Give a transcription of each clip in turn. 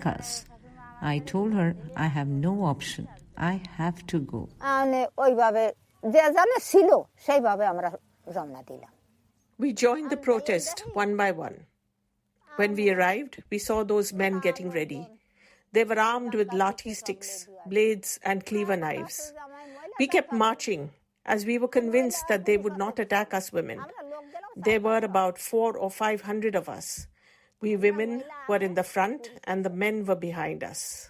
us. I told her I have no option. I have to go. We joined the protest one by one. When we arrived, we saw those men getting ready. They were armed with lathi sticks, blades, and cleaver knives. We kept marching, as we were convinced that they would not attack us women. There were about 400 or 500 of us. We women were in the front and the men were behind us.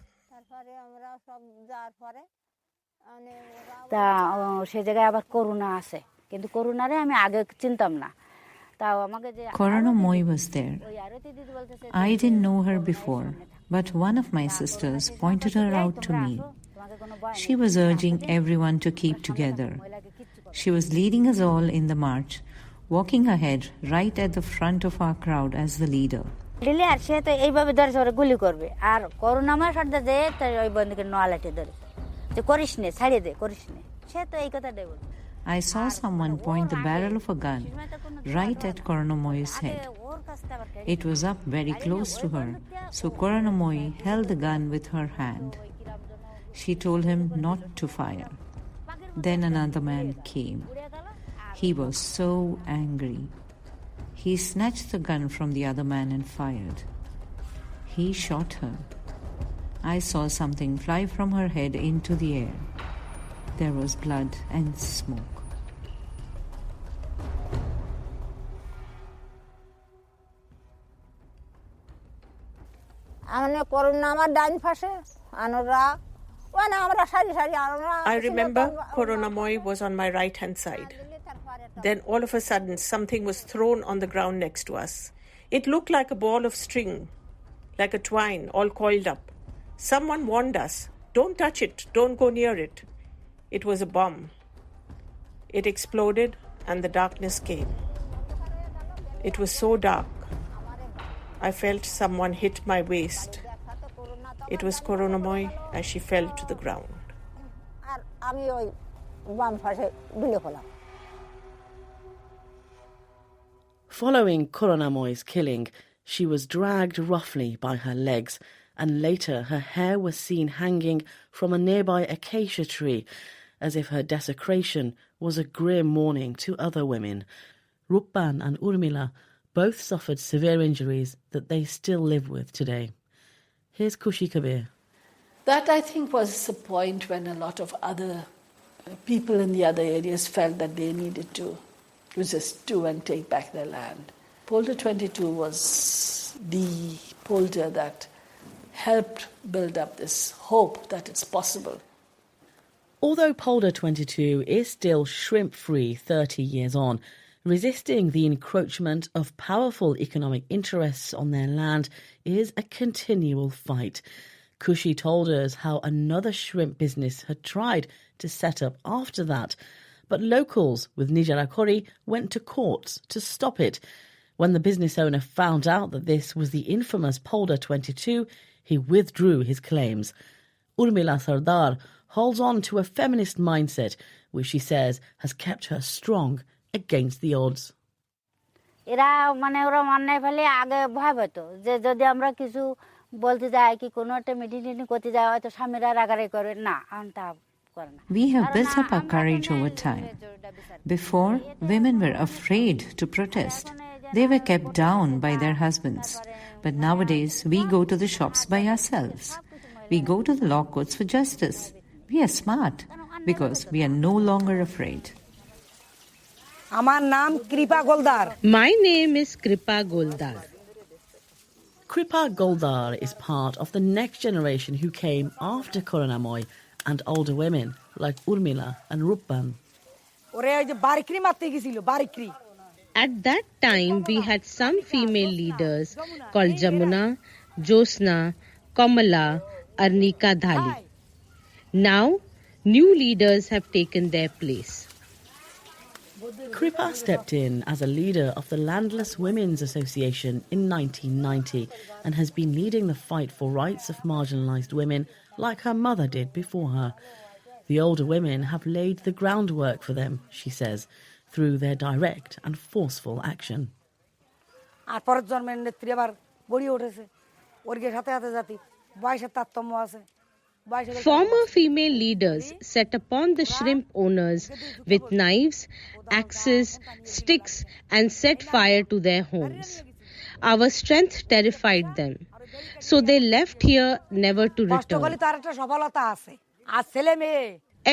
Corona Moi was there. I didn't know her before, but one of my sisters pointed her out to me. She was urging everyone to keep together. She was leading us all in the march, walking ahead right at the front of our crowd as the leader. I saw someone point the barrel of a gun right at Corona Moi's head. It was up very close to her, so Corona Moi held the gun with her hand. She told him not to fire. Then another man came. He was so angry. He snatched the gun from the other man and fired. He shot her. I saw something fly from her head into the air. There was blood and smoke. I remember Corona Moi was on my right-hand side. Then all of a sudden, something was thrown on the ground next to us. It looked like a ball of string, like a twine, all coiled up. Someone warned us, don't touch it, don't go near it. It was a bomb. It exploded and the darkness came. It was so dark. I felt someone hit my waist. It was Corona Moi as she fell to the ground. Following Corona Moi's killing, she was dragged roughly by her legs, and later her hair was seen hanging from a nearby acacia tree, as if her desecration was a grim warning to other women. Rukban and Urmila both suffered severe injuries that they still live with today. Here's Kushi Kabir. That, I think, was the point when a lot of other people in the other areas felt that they needed to resist to and take back their land. Polder 22 was the polder that helped build up this hope that it's possible. Although Polder 22 is still shrimp-free 30 years on, resisting the encroachment of powerful economic interests on their land is a continual fight. Kushi told us how another shrimp business had tried to set up after that, but locals with Nijarakori went to courts to stop it. When the business owner found out that this was the infamous Polder 22, he withdrew his claims. Urmila Sardar holds on to a feminist mindset, which she says has kept her strong against the odds. We have built up our courage over time. Before, women were afraid to protest. They were kept down by their husbands. But nowadays, we go to the shops by ourselves. We go to the law courts for justice. We are smart because we are no longer afraid. My name is Kripa Goldar. Kripa Goldar is part of the next generation who came after Corona Moi and older women like Urmila and Rukban. At that time, we had some female leaders called Jamuna, Josna, Kamala, Arnika Dhali. Now, new leaders have taken their place. Kripa stepped in as a leader of the Landless Women's Association in 1990 and has been leading the fight for rights of marginalised women like her mother did before her. The older women have laid the groundwork for them, she says, through their direct and forceful action. বয়সের তারতম্য আছে Former female leaders set upon the shrimp owners with knives, axes, sticks, and set fire to their homes. Our strength terrified them, so they left here never to কষ্ট return. করলে তার একটা সফলতা আছে আর ছেলে মেয়ে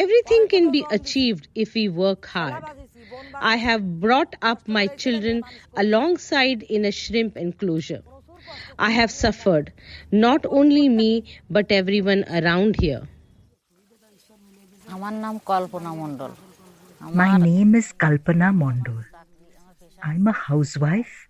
Everything can be achieved if we work hard. I have brought up my children alongside in a shrimp enclosure. I have suffered, not only me, but everyone around here. My name is Kalpana Mondol. I'm a housewife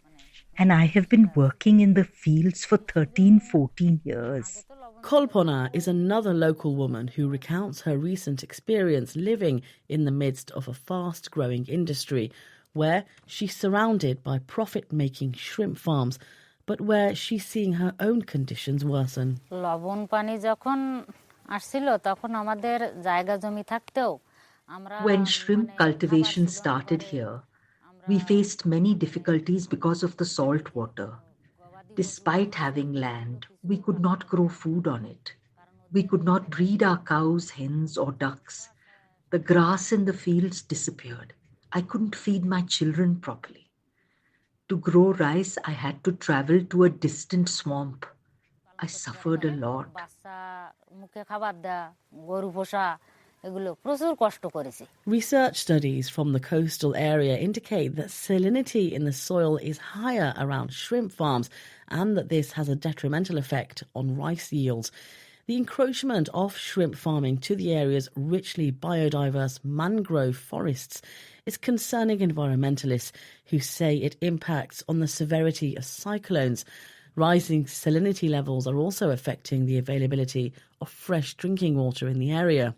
and I have been working in the fields for 13-14 years. Kalpana is another local woman who recounts her recent experience living in the midst of a fast-growing industry where she's surrounded by profit-making shrimp farms, but where she's seeing her own conditions worsen. লবণ পানি যখন আসছিল তখন আমাদের জায়গা জমি থাকতেও When shrimp cultivation started here, we faced many difficulties because of the salt water. Despite having land, we could not grow food on it. We could not breed our cows, hens, or ducks. The grass in the fields disappeared. I couldn't feed my children properly. To grow rice, I had to travel to a distant swamp. I suffered a lot. Research studies from the coastal area indicate that salinity in the soil is higher around shrimp farms and that this has a detrimental effect on rice yields. The encroachment of shrimp farming to the area's richly biodiverse mangrove forests is concerning environmentalists who say it impacts on the severity of cyclones. Rising salinity levels are also affecting the availability of fresh drinking water in the area.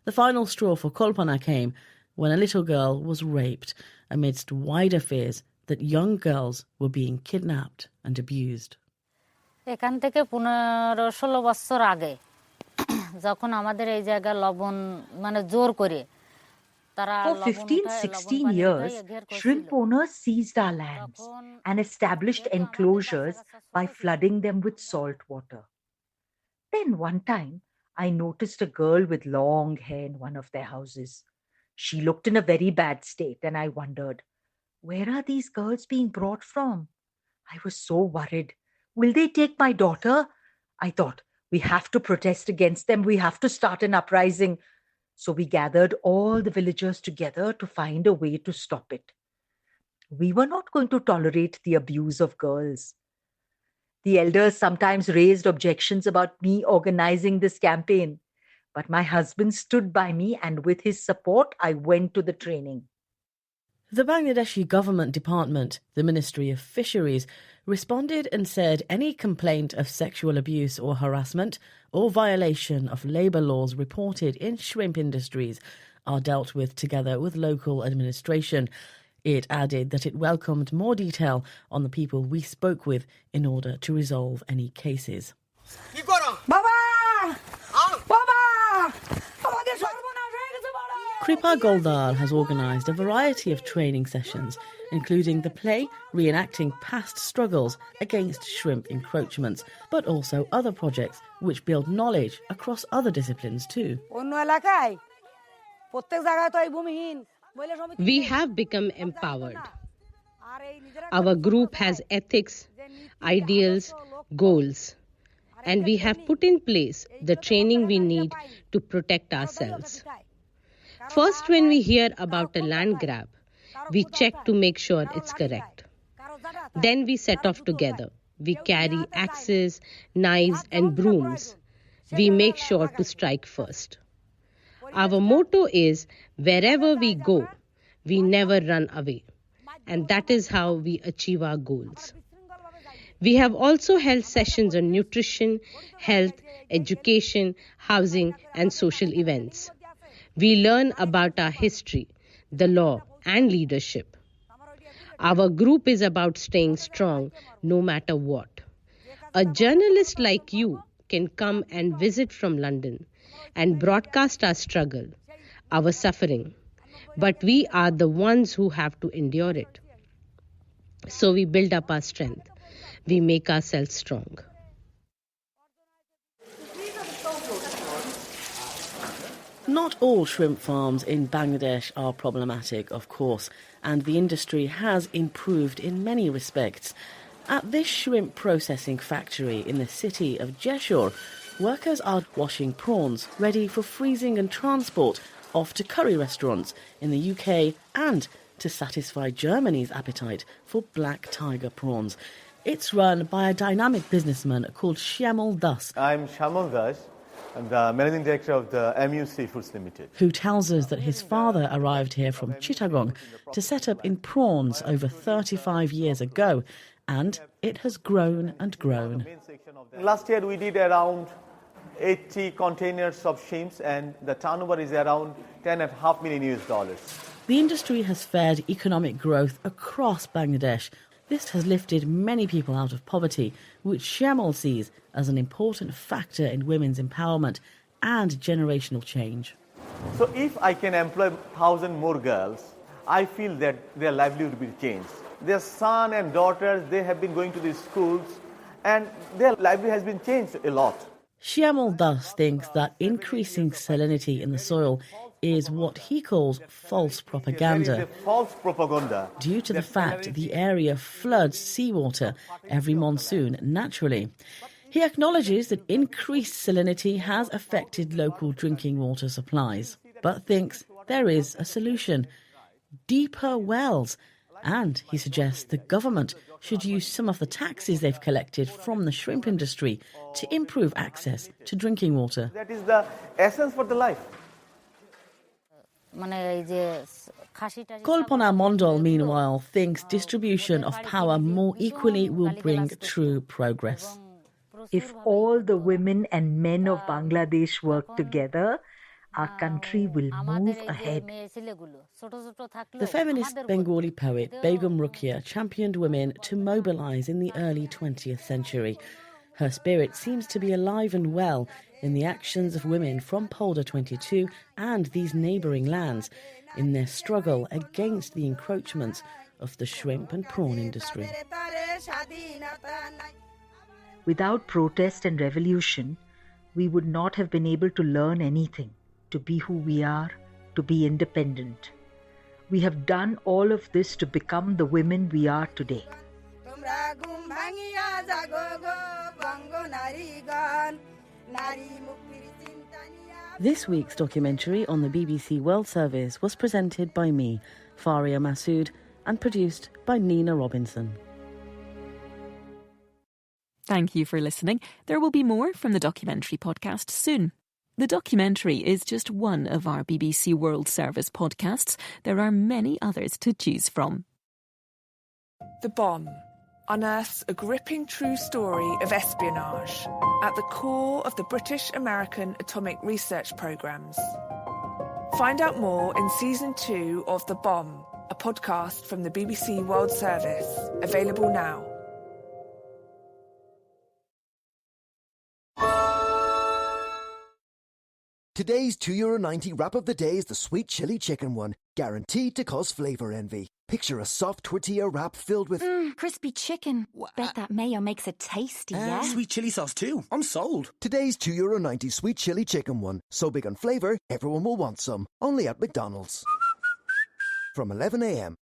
The final straw for Kalpana came when a little girl was raped amidst wider fears that young girls were being kidnapped and abused. এখান থেকে 15-16 বছর আগে যখন আমাদের এই জায়গা লবণ মানে জোর করে For 15-16 years, shrimp owners seized our lands and established enclosures by flooding them with salt water. Then one time, I noticed a girl with long hair in one of their houses. She looked in a very bad state and I wondered, where are these girls being brought from? I was so worried. Will they take my daughter? I thought, we have to protest against them. We have to start an uprising. So we gathered all the villagers together to find a way to stop it. We were not going to tolerate the abuse of girls. The elders sometimes raised objections about me organizing this campaign, but my husband stood by me and with his support, I went to the training. The Bangladeshi government department, the Ministry of Fisheries, responded and said any complaint of sexual abuse or harassment or violation of labour laws reported in shrimp industries are dealt with together with local administration. It added that it welcomed more detail on the people we spoke with in order to resolve any cases. Kripa Goldar has organised a variety of training sessions, including the play reenacting past struggles against shrimp encroachments, but also other projects which build knowledge across other disciplines too. We have become empowered. Our group has ethics, ideals, goals, and we have put in place the training we need to protect ourselves. First, when we hear about a land grab, we check to make sure it's correct. Then we set off together. We carry axes, knives, and brooms. We make sure to strike first. Our motto is, wherever we go, we never run away. And that is how we achieve our goals. We have also held sessions on nutrition, health, education, housing, and social events. We learn about our history, the law, and leadership. Our group is about staying strong no matter what. A journalist like you can come and visit from London and broadcast our struggle, our suffering. But we are the ones who have to endure it. So we build up our strength. We make ourselves strong. Not all shrimp farms in Bangladesh are problematic, of course, and the industry has improved in many respects. At this shrimp processing factory in the city of Jeshore, workers are washing prawns ready for freezing and transport off to curry restaurants in the UK and to satisfy Germany's appetite for black tiger prawns. It's run by a dynamic businessman called Shyamal Das. I'm Shyamal Das. I'm the managing director of the MU Seafoods Limited. Who tells us that his father arrived here from Chittagong to set up in prawns over 35 years ago, and it has grown and grown. Last year we did around 80 containers of shrimps, and the turnover is around $10.5 million. The industry has fed economic growth across Bangladesh. This has lifted many people out of poverty, which Shyamal sees as an important factor in women's empowerment and generational change. So if I can employ 1,000 more girls, I feel that their livelihood will change. Their son and daughters, they have been going to these schools, and their livelihood has been changed a lot. Shyamal Das thinks that increasing salinity in the soil is what he calls false propaganda. False propaganda. Due to the fact the area floods seawater every monsoon naturally. He acknowledges that increased salinity has affected local drinking water supplies, but thinks there is a solution: deeper wells. And he suggests the government should use some of the taxes they've collected from the shrimp industry to improve access to drinking water. That is the essence for the life. Kalpana Mondal, meanwhile, thinks distribution of power more equally will bring true progress. If all the women and men of Bangladesh work together, our country will move ahead. The feminist Bengali poet Begum Rukia championed women to mobilise in the early 20th century. Her spirit seems to be alive and well in the actions of women from Polder 22 and these neighbouring lands in their struggle against the encroachments of the shrimp and prawn industry. Without protest and revolution, we would not have been able to learn anything, to be who we are, to be independent. We have done all of this to become the women we are today. This week's documentary on the BBC World Service was presented by me, Faarea Masud, and produced by Nina Robinson. Thank you for listening. There will be more from the documentary podcast soon. The documentary is just one of our BBC World Service podcasts. There are many others to choose from. The Bomb unearths a gripping true story of espionage at the core of the British-American atomic research programmes. Find out more in Season 2 of The Bomb, a podcast from the BBC World Service, available now. Today's €2.90 wrap of the day is the sweet chili chicken one, guaranteed to cause flavour envy. Picture a soft tortilla wrap filled with... crispy chicken. Bet that mayo makes it tasty, yeah? Sweet chili sauce too. I'm sold. Today's €2.90 sweet chili chicken one. So big on flavour, everyone will want some. Only at McDonald's. From 11 a.m.